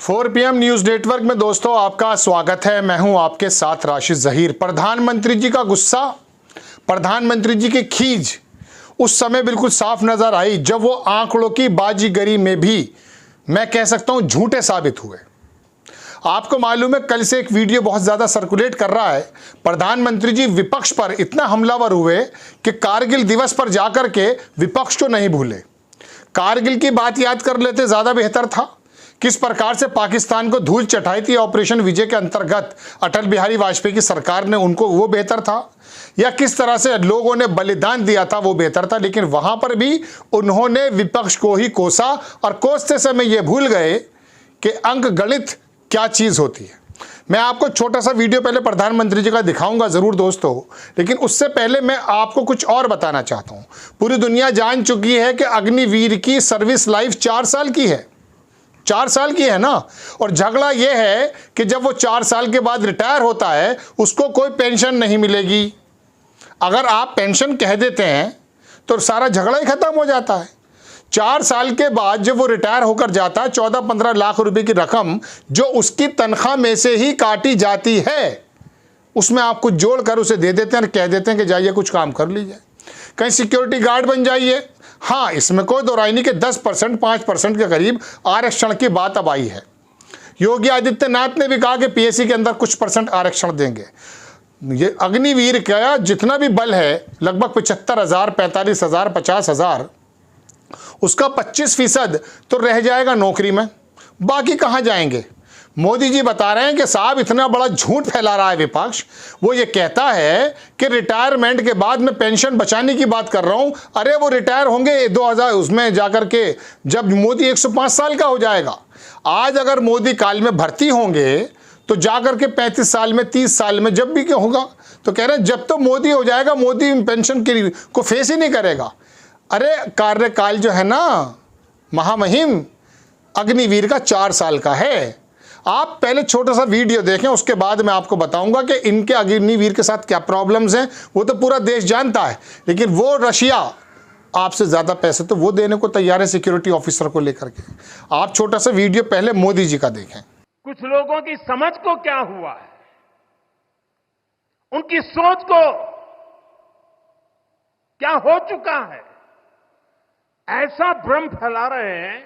4 PM news network में दोस्तों आपका स्वागत है। मैं हूं आपके साथ राशिद जहीर। प्रधानमंत्री जी का गुस्सा, प्रधानमंत्री जी की खीज उस समय बिल्कुल साफ नजर आई जब वो आंकड़ों की बाजीगरी में भी मैं कह सकता हूं झूठे साबित हुए। आपको मालूम है कल से एक वीडियो बहुत ज्यादा सर्कुलेट कर रहा है। प्रधानमंत्री जी विपक्ष पर इतना हमलावर हुए कि कारगिल दिवस पर जाकर के विपक्ष को नहीं भूले, कारगिल की बात याद कर लेते ज्यादा बेहतर था। किस प्रकार से पाकिस्तान को धूल चटाई थी ऑपरेशन विजय के अंतर्गत अटल बिहारी वाजपेयी की सरकार ने, उनको वो बेहतर था, या किस तरह से लोगों ने बलिदान दिया था वो बेहतर था। लेकिन वहां पर भी उन्होंने विपक्ष को ही कोसा और कोसते समय ये भूल गए कि अंक गणित क्या चीज होती है। मैं आपको छोटा सा वीडियो पहले प्रधानमंत्री जी का दिखाऊंगा जरूर दोस्तों, लेकिन उससे पहले मैं आपको कुछ और बताना चाहता हूं। पूरी दुनिया जान चुकी है कि अग्निवीर की सर्विस लाइफ 4 साल की है, 4 साल की है ना। और झगड़ा यह है कि जब वो 4 साल के बाद रिटायर होता है उसको कोई पेंशन नहीं मिलेगी। अगर आप पेंशन कह देते हैं तो सारा झगड़ा ही खत्म हो जाता है। 4 साल के बाद जब वो रिटायर होकर जाता है 14-15 लाख रुपए की रकम जो उसकी तनख्वाह में से ही काटी जाती है, उसमें आप कुछ जोड़कर उसे दे देते हैं और कह देते हैं कि जाइए कुछ काम कर लीजिए, कहीं सिक्योरिटी गार्ड बन जाइए। हाँ, इसमें कोई दो राय नहीं कि 10% 5% के करीब आरक्षण की बात अब आई है। योगी आदित्यनाथ ने भी कहा कि पीएससी के अंदर कुछ % आरक्षण देंगे। ये अग्निवीर का जितना भी बल है लगभग 75,000, 45,000, 50,000, उसका 25% तो रह जाएगा नौकरी में, बाकी कहाँ जाएंगे। मोदी जी बता रहे हैं कि साहब इतना बड़ा झूठ फैला रहा है विपक्ष। वो ये कहता है कि रिटायरमेंट के बाद मैं पेंशन बचाने की बात कर रहा हूं। अरे वो रिटायर होंगे 2000 उसमें जाकर के जब मोदी 105 साल का हो जाएगा। आज अगर मोदी काल में भर्ती होंगे तो जाकर के 35 साल में, 30 साल में, जब भी क्या होगा तो कह रहे हैं जब तो मोदी हो जाएगा मोदी पेंशन को फेस ही नहीं करेगा। अरे कार्यकाल जो है ना महामहिम अग्निवीर का 4 साल का है। आप पहले छोटा सा वीडियो देखें, उसके बाद मैं आपको बताऊंगा कि इनके अग्निवीर के साथ क्या प्रॉब्लम्स हैं। वो तो पूरा देश जानता है, लेकिन वो रशिया आपसे ज्यादा पैसे तो वो देने को तैयार है सिक्योरिटी ऑफिसर को लेकर के। आप छोटा सा वीडियो पहले मोदी जी का देखें। कुछ लोगों की समझ को क्या हुआ है, उनकी सोच को क्या हो चुका है, ऐसा भ्रम फैला रहे हैं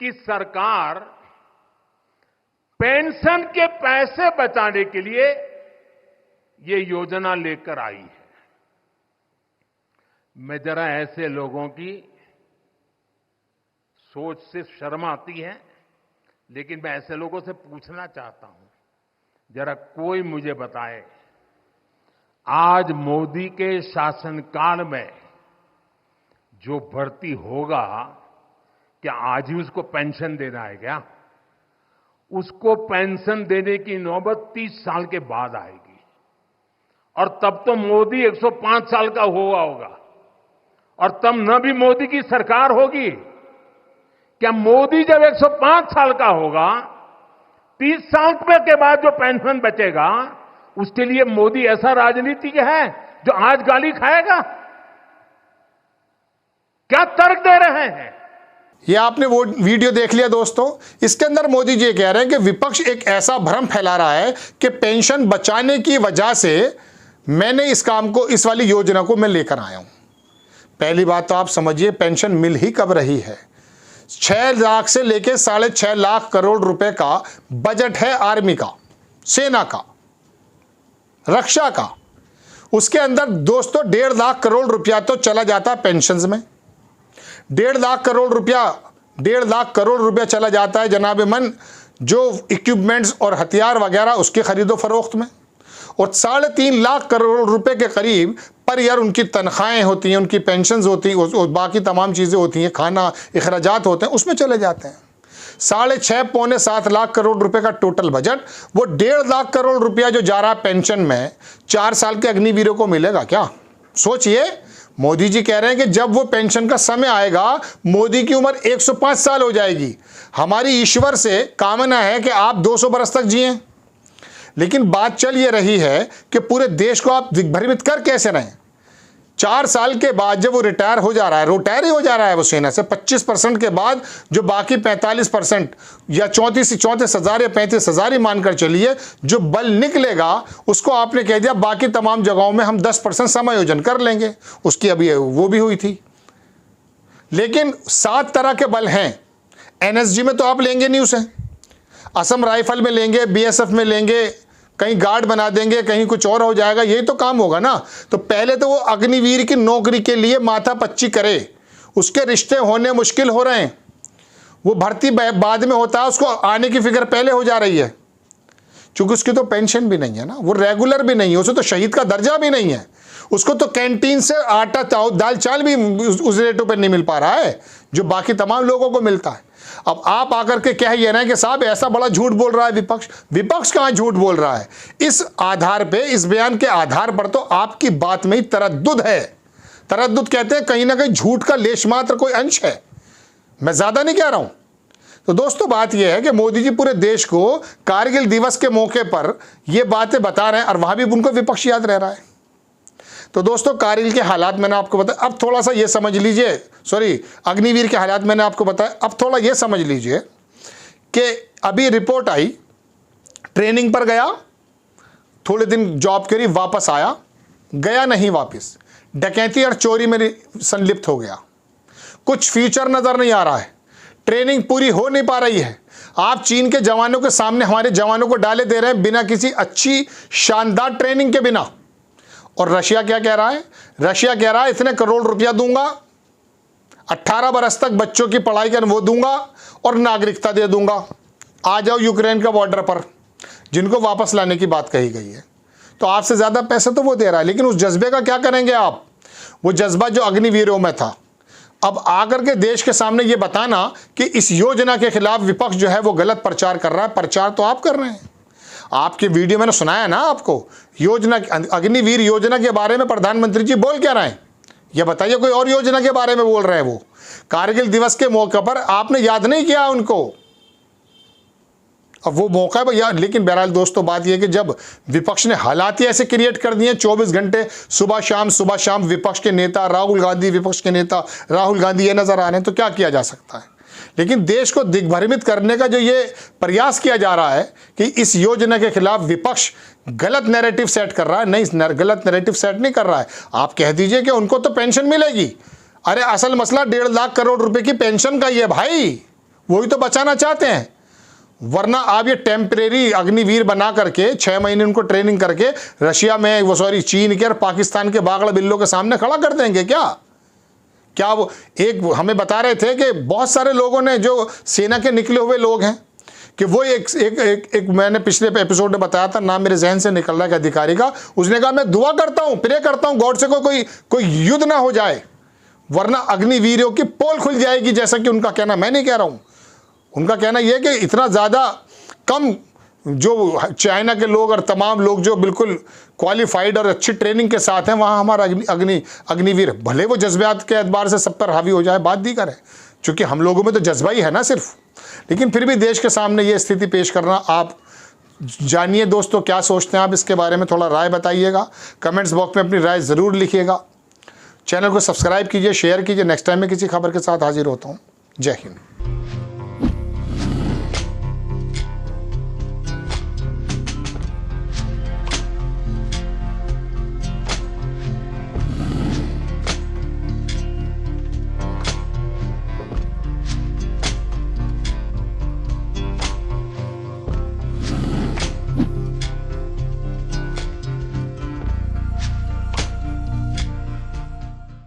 कि सरकार पेंशन के पैसे बचाने के लिए ये योजना लेकर आई है। मैं जरा ऐसे लोगों की सोच से शर्म आती है, लेकिन मैं ऐसे लोगों से पूछना चाहता हूं, जरा कोई मुझे बताए आज मोदी के शासनकाल में जो भर्ती होगा क्या आज ही उसको पेंशन देना है क्या? उसको पेंशन देने की नौबत 30 साल के बाद आएगी, और तब तो मोदी 105 साल का हुआ होगा, और तब न भी मोदी की सरकार होगी। क्या मोदी जब 105 साल का होगा, 30 साल के बाद जो पेंशन बचेगा उसके लिए मोदी ऐसा राजनीतिक है जो आज गाली खाएगा? क्या तर्क दे रहे हैं? ये आपने वो वीडियो देख लिया दोस्तों। इसके अंदर मोदी जी कह रहे हैं कि विपक्ष एक ऐसा भ्रम फैला रहा है कि पेंशन बचाने की वजह से मैंने इस काम को, इस वाली योजना को मैं लेकर आया हूं। पहली बात तो आप समझिए पेंशन मिल ही कब रही है। 6 लाख से लेकर 6.5 लाख करोड़ रुपए का बजट है आर्मी का, सेना का, रक्षा का। उसके अंदर दोस्तों 1.5 लाख करोड़ रुपया तो चला जाता है पेंशन में। 1.5 लाख करोड़ रुपया चला जाता है जनाब मन जो इक्विपमेंट्स और हथियार वगैरह उसके खरीदो फरोख्त में, और 3.5 लाख करोड़ रुपए के करीब पर ईयर उनकी तनख्वाहें होती हैं, उनकी पेंशन्स होती हैं, और बाकी तमाम चीज़ें होती हैं, खाना, अखराजात होते हैं, उसमें चले जाते हैं। 6.5 पौने 7 लाख करोड़ रुपए का टोटल बजट, वो 1.5 लाख करोड़ रुपया जो जा रहा है पेंशन में, 4 साल के अग्निवीरों को मिलेगा क्या? सोचिए। मोदी जी कह रहे हैं कि जब वो पेंशन का समय आएगा मोदी की उम्र 105 साल हो जाएगी। हमारी ईश्वर से कामना है कि आप 200 बरस तक जिए, लेकिन बात चल ये रही है कि पूरे देश को आप दिग्भ्रमित कर कैसे रहें। 4 साल के बाद जब वो रिटायर हो जा रहा है, रिटायर ही हो जा रहा है वो सेना से, 25% के बाद जो बाकी 45% या 34,000 या 35,000 ही मानकर चलिए जो बल निकलेगा, उसको आपने कह दिया बाकी तमाम जगहों में हम 10% समायोजन कर लेंगे। उसकी अभी वो भी हुई थी। लेकिन 7 तरह के बल हैं। एनएसजी में तो आप लेंगे नहीं उसे, असम राइफल में लेंगे, बीएसएफ में लेंगे, कहीं गार्ड बना देंगे, कहीं कुछ और हो जाएगा, यही तो काम होगा ना। तो पहले तो वो अग्निवीर की नौकरी के लिए माथापच्ची करे, उसके रिश्ते होने मुश्किल हो रहे हैं। वो भर्ती बाद में होता है, उसको आने की फिक्र पहले हो जा रही है, क्योंकि उसकी तो पेंशन भी नहीं है ना, वो रेगुलर भी नहीं है, उसे तो शहीद का दर्जा भी नहीं है, उसको तो कैंटीन से आटा दाल चावल भी उस रेटों पर नहीं मिल पा रहा है जो बाकी तमाम लोगों को मिलता है। अब आप आकर के कह ये रहे हैं कि साहब ऐसा बड़ा झूठ बोल रहा है विपक्ष। विपक्ष कहां झूठ बोल रहा है? इस आधार पे, इस बयान के आधार पर तो आपकी बात में ही तरद्दुद है। तरद्दुद कहते हैं कहीं ना कहीं झूठ का लेश मात्र कोई अंश है, मैं ज्यादा नहीं कह रहा हूं। तो दोस्तों बात यह है कि मोदी जी पूरे देश को कारगिल दिवस के मौके पर यह बातें बता रहे हैं और वहां भी उनको विपक्ष याद रह रहा है। तो दोस्तों कारगिल के हालात मैंने आपको बताया, अब थोड़ा सा ये समझ लीजिए, सॉरी अग्निवीर के हालात मैंने आपको बताया, अब थोड़ा ये समझ लीजिए कि अभी रिपोर्ट आई, ट्रेनिंग पर गया, थोड़े दिन जॉब करी, वापस आया, गया नहीं वापस, डकैती और चोरी में संलिप्त हो गया, कुछ फ्यूचर नजर नहीं आ रहा है, ट्रेनिंग पूरी हो नहीं पा रही है। आप चीन के जवानों के सामने हमारे जवानों को डाले दे रहे हैं बिना किसी अच्छी शानदार ट्रेनिंग के बिना। और रशिया क्या कह रहा है? रशिया कह रहा है इतने करोड़ रुपया दूंगा, 18 बरस तक बच्चों की पढ़ाई कर वो दूंगा और नागरिकता दे दूंगा, आ जाओ यूक्रेन का बॉर्डर पर, जिनको वापस लाने की बात कही गई है। तो आपसे ज्यादा पैसे तो वो दे रहा है, लेकिन उस जज्बे का क्या करेंगे आप? वो जज्बा जो अग्निवीरों में था, अब आकर के देश के सामने ये बताना कि इस योजना के खिलाफ विपक्ष जो है वो गलत प्रचार कर रहा है। प्रचार तो आप कर रहे हैं, आपके वीडियो मैंने सुनाया ना आपको, योजना अग्निवीर योजना के बारे में प्रधानमंत्री जी बोल क्या रहे हैं? ये बताइए, कोई और योजना के बारे में बोल रहे हैं वो। कारगिल दिवस के मौके पर आपने याद नहीं किया उनको, अब वो मौका है यार। लेकिन बहरहाल दोस्तों बात यह कि जब विपक्ष ने हालात ही ऐसे क्रिएट कर दिए, 24 घंटे सुबह शाम विपक्ष के नेता राहुल गांधी, विपक्ष के नेता राहुल गांधी ये नजर आ रहे हैं, तो क्या किया जा सकता है? लेकिन देश को दिग्भ्रमित करने का जो ये प्रयास किया जा रहा है कि इस योजना के खिलाफ विपक्ष गलत नैरेटिव सेट कर रहा है, नहीं, गलत नैरेटिव सेट नहीं कर रहा है। आप कह दीजिए कि उनको तो पेंशन मिलेगी। अरे असल मसला 1.5 लाख करोड़ रुपए की पेंशन का ही है भाई, वही तो बचाना चाहते हैं। वरना आप ये टेम्परेरी अग्निवीर बना करके 6 महीने उनको ट्रेनिंग करके रशिया में, वो सॉरी चीन के और पाकिस्तान के बागड़ा बिल्लों के सामने खड़ा कर देंगे क्या वो एक हमें बता रहे थे कि बहुत सारे लोगों ने, जो सेना के निकले हुए लोग हैं, कि वो एक मैंने पिछले एपिसोड में बताया था, नाम मेरे जहन से निकल रहा है, अधिकारी का, उसने कहा मैं दुआ करता हूं, प्रे करता हूं गॉड से कोई युद्ध ना हो जाए, वरना अग्निवीरों की पोल खुल जाएगी, जैसा कि उनका कहना, मैं नहीं कह रहा हूं। उनका कहना यह है कि इतना ज़्यादा कम जो चाइना के लोग और तमाम लोग जो बिल्कुल क्वालिफाइड और अच्छी ट्रेनिंग के साथ हैं, वहाँ हमारा अग्निवीर भले वो जज्बात के एतबार से सब पर हावी हो जाए, बात दीगर है, क्योंकि हम लोगों में तो जज्बा ही है ना सिर्फ। लेकिन फिर भी देश के सामने ये स्थिति पेश करना, आप जानिए दोस्तों क्या सोचते हैं आप इसके बारे में, थोड़ा राय बताइएगा, कमेंट्स बॉक्स में अपनी राय ज़रूर लिखिएगा। चैनल को सब्सक्राइब कीजिए, शेयर कीजिए। नेक्स्ट टाइम में किसी खबर के साथ हाजिर होता हूँ। जय हिंद।